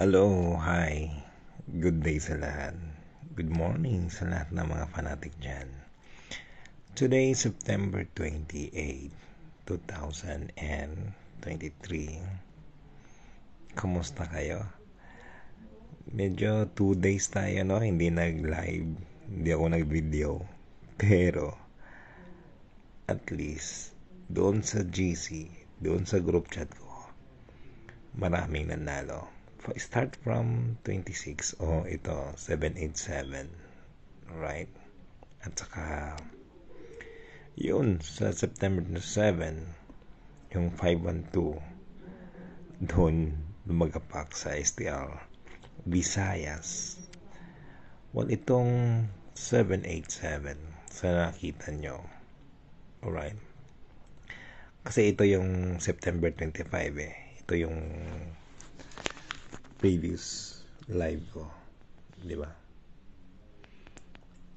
Hello, hi. Good day sa lahat. Good morning sa lahat ng mga fanatic dyan. Today, September 28, 2023. Kumusta kayo? Medyo 2 days tayo, no? Hindi nag-live. Hindi ako nag-video. Pero, at least, doon sa GC, doon sa group chat ko, maraming nanalo. Start from 26 ito 787, right? At saka yun sa September 7 yung 512 doon lumagapak sa STL Visayas. Itong 787 sa nakita nyo, alright, kasi ito yung September 25 ito yung previous live ko, di ba?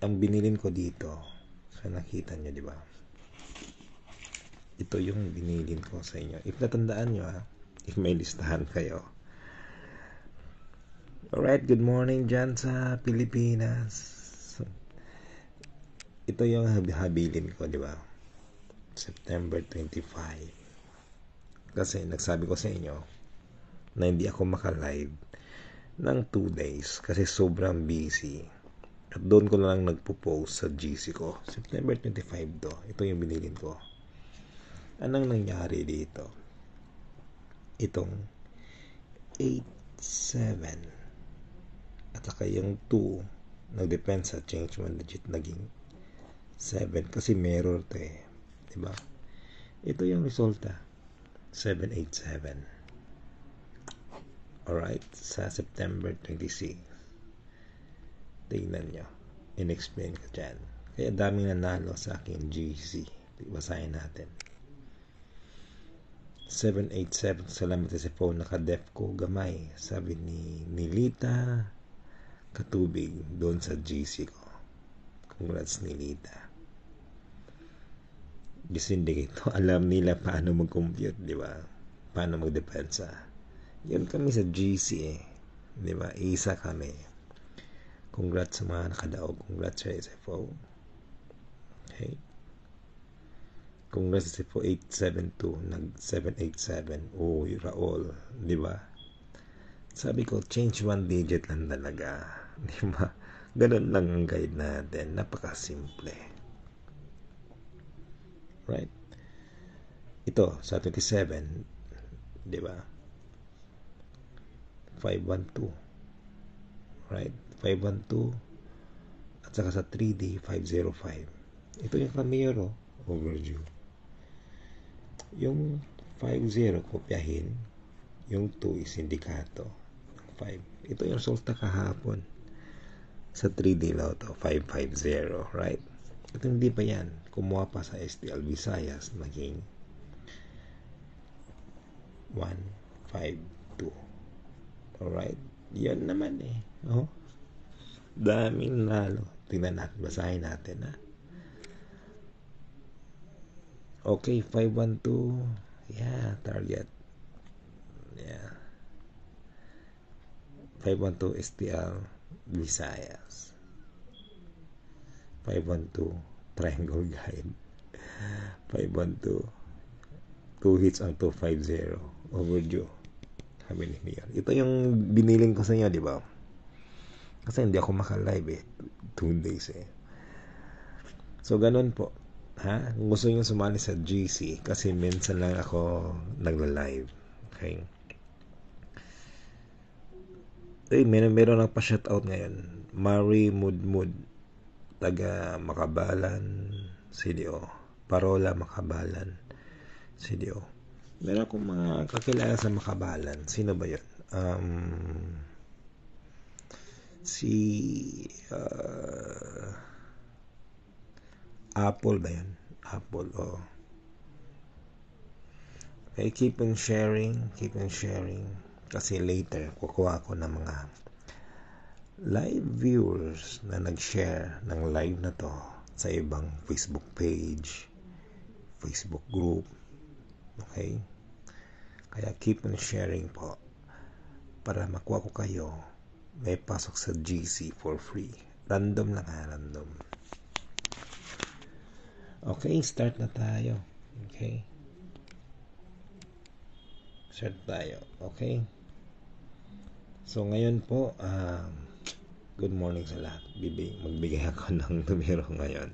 Ang binilin ko dito, sa nakita nyo, di ba? Ito yung binilin ko sa inyo. If natandaan nyo, if may listahan kayo. Alright, good morning dyan sa Pilipinas. Ito yung habilin ko, di ba? September 25. Kasi nagsabi ko sa inyo na hindi ako maka-live ng 2 days kasi sobrang busy. At doon ko lang nagpo-post sa GC ko. September 25 do. Ito yung binilin ko. Anong nangyari dito? Itong 87 at saka yung 2 nag-depend sa change one digit naging 7 kasi mirror to diba? Ito yung resulta 787. Alright, sa September 26. Tingnan nyo. In-explain ko dyan. Kaya daming nanalo sa aking GC. Basahin natin. 787. Salamat sa phone. Naka-def ko gamay. Sabi ni Nilita Katubig doon sa GC ko. Congrats Nilita. Kasi hindi ito. Alam nila paano mag-compute, di ba? Paano mag-depensa. Yun kami sa GC di ba? Isa kami. Congrats sa mga nakadaog. Congrats sa SFO. Okay. Congrats sa SFO 872 nag 787. Raol, di ba? Sabi ko, change one digit lang talaga. Di ba? Ganun lang ang guide natin. Napaka-simple. Right? Ito, sa 27, di ba? 512, right? 512 at saka sa 3D 505. Ito yung Camaro overdue. Yung 50 kopyahin, yung 2 is indikato 5. Ito yung resulta kahapon sa 3D Lotto 550, right? Ito hindi pa yan, kumuha pa sa STL Visayas, naging 152. Alright, yan naman daming nalo. Tingnan natin, basahin natin Okay, 512. Yeah, target. Yeah. 512 STL Visayas. 512 Triangle Guide. 512 2 hits ang 250 overdue. Sabi ni Leon. Ito yung biniling ko sa inyo, di ba? Kasi hindi ako maka-live 2 days So, ganun po. Kung gusto nyo sumali sa GC, kasi minsan lang ako nagla-live. Okay? Meron lang pa-shoutout ngayon. Marie Mudmud, taga Makabalan, CDO. Parola Makabalan, CDO. Meron akong mga kakilala sa Makabalan. Sino ba yun? Apple ba yun? Apple, Okay, keep on sharing. Kasi later, kukuha ko ng mga live viewers na nag-share ng live na to sa ibang Facebook page, Facebook group. Okay? Kaya keep on sharing po. para makuha ko kayo, may pasok sa GC for free. Random lang ha, random. Okay, start na tayo. Okay. Start tayo. Okay. So, ngayon po, good morning sa lahat. Magbigay ako ng numero ngayon.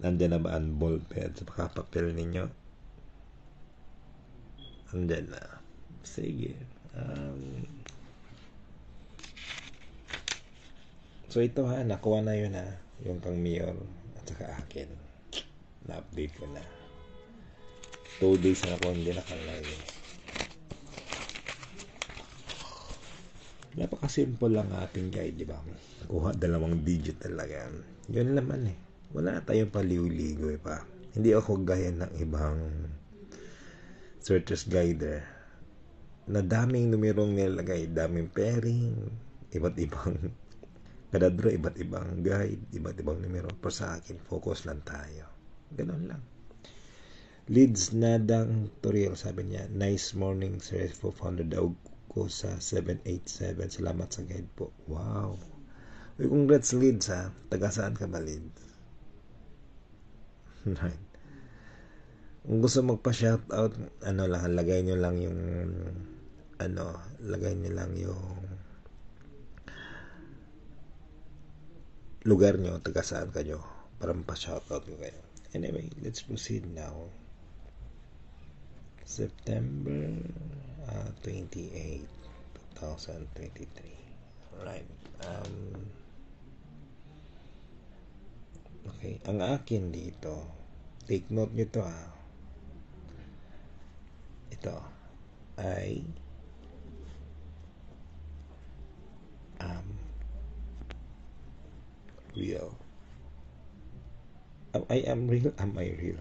Nandiyan na ba ang ballpen sa papel ninyo? Nandiyan na. Sige. So ito ha, nakuha na yun ha. Yung kang mayor at saka akin. Na-update ko na. 2 days na ako hindi nakalive. Napaka-simple lang ating guide, di ba? Kuha 2 digit talaga. Yun naman eh. Wala tayong paliw-ligoy pa. Hindi ako gaya ng ibang searches guider na daming numerong nilagay, daming pairing, iba't ibang kada draw, iba't ibang guide, iba't ibang numero. Pero sa akin, focus lang tayo. Ganun lang. Leads Nadang Toriel, sabi niya, nice morning sir, founder daw ko sa 787. Salamat sa guide po. Wow. Uy, congrats Leads ha. Taga saan ka ba Leads? Right. Kung gusto magpa-shoutout, lagay nyo lang yung lugar nyo, taga saan kayo, para mapa-shoutout ko kayo. Anyway, let's proceed now. September 28, 2023. Alright. Okay. Ang akin dito, take note nyo to ha. Ito ay real. I am real. Am I real?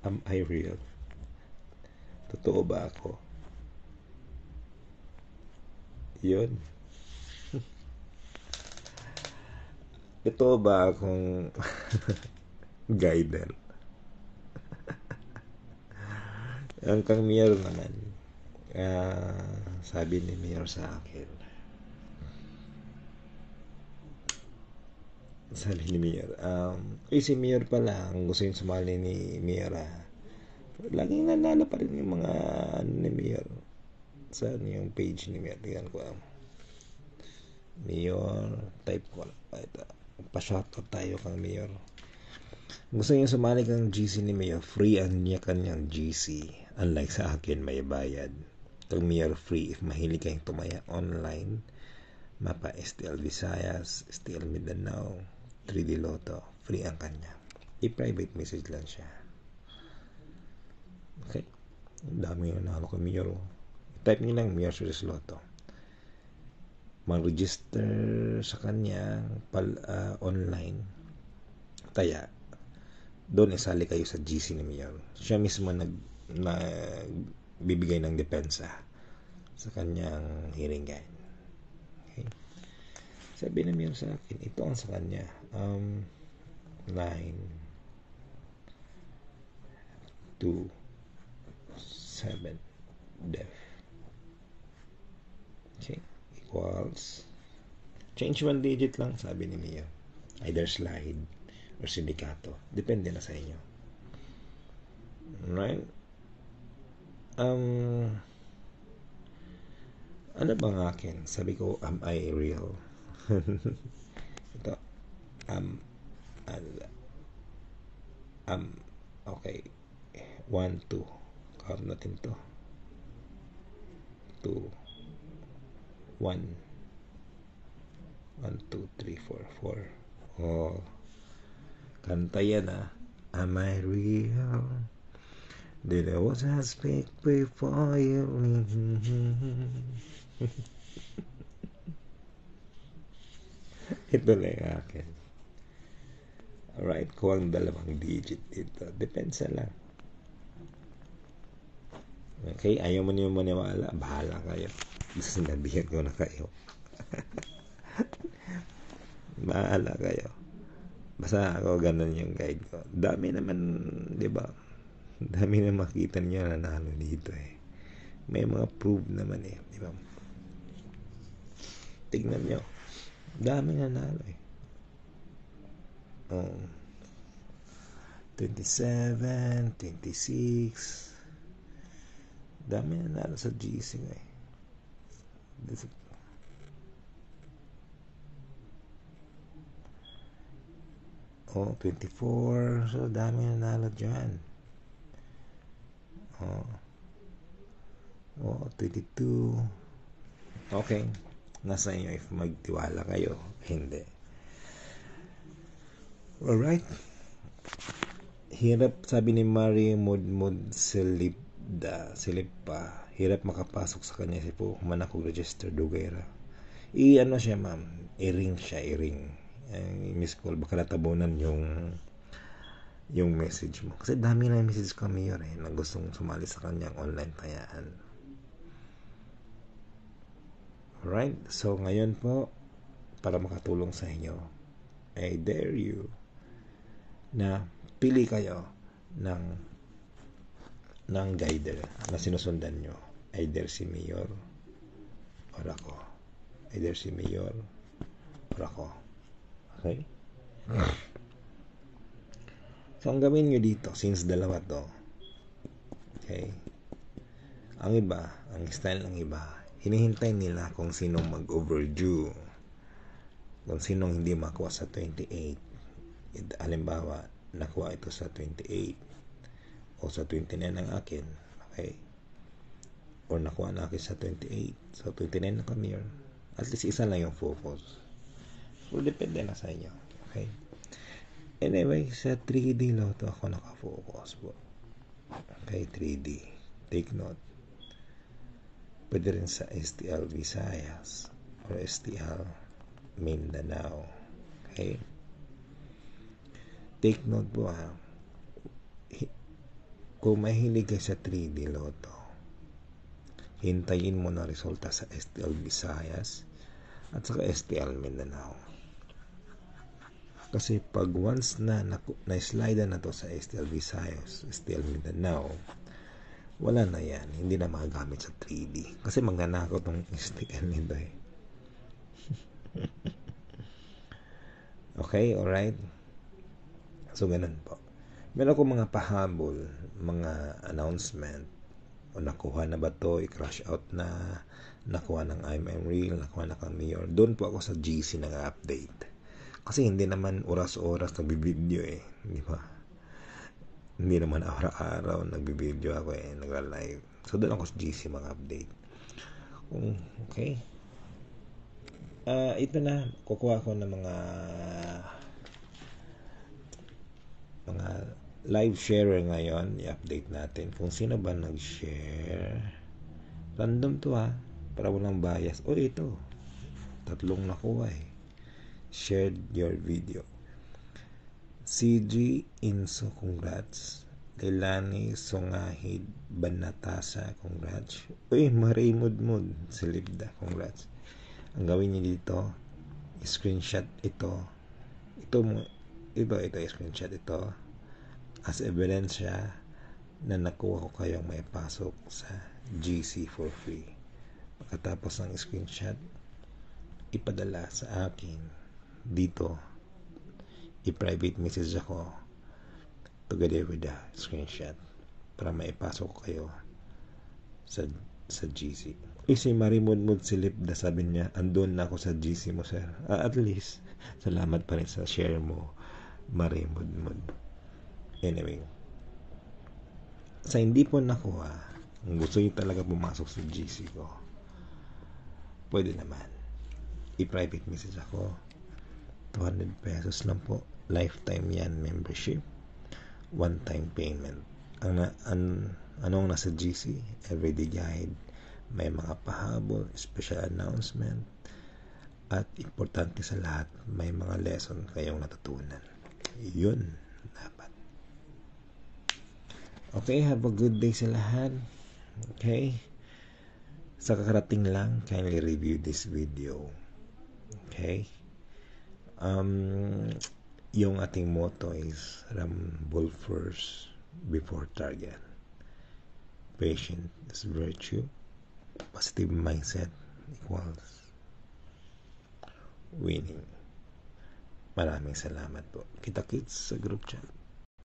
Am I real? Totoo ba ako? Yun. Totoo ba akong guider? Ang kang mayor naman, sabi ni mayor sa akin, si mayor pala, ang gusto yung sumali ni mayor laging nanalo pa rin yung mga ni mayor. Saan yung page ni mayor? Tingnan ko mayor, type ko ito, pa-shoutout tayo kang mayor. Gusto niya sumali kang GC ni mayor, free ang niya kanyang GC. Unlike sa akin, may bayad. Kang mayor free if mahilig kayong tumaya online. Mapa STL Visayas, STL Mindanao, 3D Lotto, free ang kanya. I-private message lang siya. Okay. Dami yung nalo ko mayor. Type nyo lang mayor Suris Lotto. Mag-register sa kanya online. Kaya doon isali kayo sa GC ni mayor. Siya mismo nagbibigay ng depensa sa kanyang hearing guide. Okay. Sabi na mayor sa akin, ito ang sa kanya 9 2 7 def. Okay, equals, change 1 digit lang, sabi ni mayor. Either slide or sindikato, depende na sa inyo. Right? Ano bang akin? Sabi ko, am I real? Ito, okay, 1 2, count natin to, 2 1 1 2 3 4 4. Oh, kanta yan am I real? Did I was I speak before you? Ito lang yung akin. Alright, kuwang 2 digit dito. Depensa lang. Okay, ayaw mo niyo maniwala, bahala kayo. Sinabihan ko na kayo. Bahala kayo. Basta ako ganun yung guide ko. Dami naman, di ba? Dami na makita niyo na nanalo dito May mga proof naman eh, di ba? Tignan nyo, dami nanalo eh. 27, 26, dami nanalo sa GC eh. 24, so dami nanalo dyan. 22. Okay, nasa inyo if magtiwala kayo, hindi. Alright, hirap, sabi ni Marie Mudmud Silippa, hirap makapasok sa kanya si po manako register Dugera. Ano siya ma'am, i-ring siya, miss call, baka natabunan yung message mo, kasi dami na message kami yun na gustong sumali sa kanyang online tayaan. Alright, so ngayon po, para makatulong sa inyo, I dare you na pili kayo ng guider na sinusundan nyo, either si Mayor or ako, okay? So ang gawin nyo dito, since dalawa to, okay, ang style ng iba, hinihintay nila kung sinong mag-overdue, kung sinong hindi makuha sa 28. Halimbawa, nakuha ito sa 28 o sa 29 ang akin, okay, or nakuha na akin sa 28, so 29 na kami yun, at least isa lang yung focus. So depende na sa inyo, okay? Anyway, sa 3D Lotto ako nakafocus po, okay? 3D, take note, pwede rin sa STL Visayas or STL Mindanao, okay? Take note po kung mahilig kayo sa 3D Lotto, hintayin mo na resulta sa STL Visayas at saka STL Mindanao. Kasi pag once na slide na to sa STL Visayas, STL Mindanao, wala na yan, hindi na magagamit sa 3D. Kasi magnanakaw tong STL nito eh. Okay, alright? So, ganun po. Meron ko mga pahabol, mga announcement, o nakuha na ba to, i-crash out na, nakuha ng I'm Real, nakuha na kang Mayor. Doon po ako sa GC nag-update. Kasi hindi naman oras-oras nagbibideo eh, di ba? Hindi naman araw-araw nagbibideo ako eh, nagla-live. So, doon ako sa GC mag-update. Okay. Ito na, kukuha ko ng mga live sharer ngayon, i-update natin kung sino ba nag-share. Random to para walang bias. Ito, 3 nakuha eh. Shared your video. CG Inso, congrats. Leilani Songahid Banatasa, congrats. Marie Mudmud Silipda, congrats. Ang gawin niyo dito, screenshot ito, screenshot ito as evidence na nakuha ko kayong may pasok sa GC for free. Pagkatapos ng screenshot, ipadala sa akin dito, i-private message ako together with the screenshot para maipasok ko kayo sa GC. Si Marimudmud Silip na sabi niya, andun na ako sa GC mo, sir. At least, salamat pa rin sa share mo, Marimudmud. Anyway, sa hindi po nakuha, kung gusto nyo talaga pumasok sa GC ko, pwede naman i-private message ako. 200 pesos lang po, lifetime yan membership, one time payment. Anong nasa GC? Everyday guide, may mga pahabol, special announcement, at importante sa lahat, may mga lesson kayong natutunan. Yun dapat. Okay, have a good day sa lahat. Okay, sa kakarating lang, kindly review this video. Okay, yung ating motto is rumble first before target. Patience is virtue. Positive mindset equals winning. Maraming salamat po. Kita-kits sa group chat.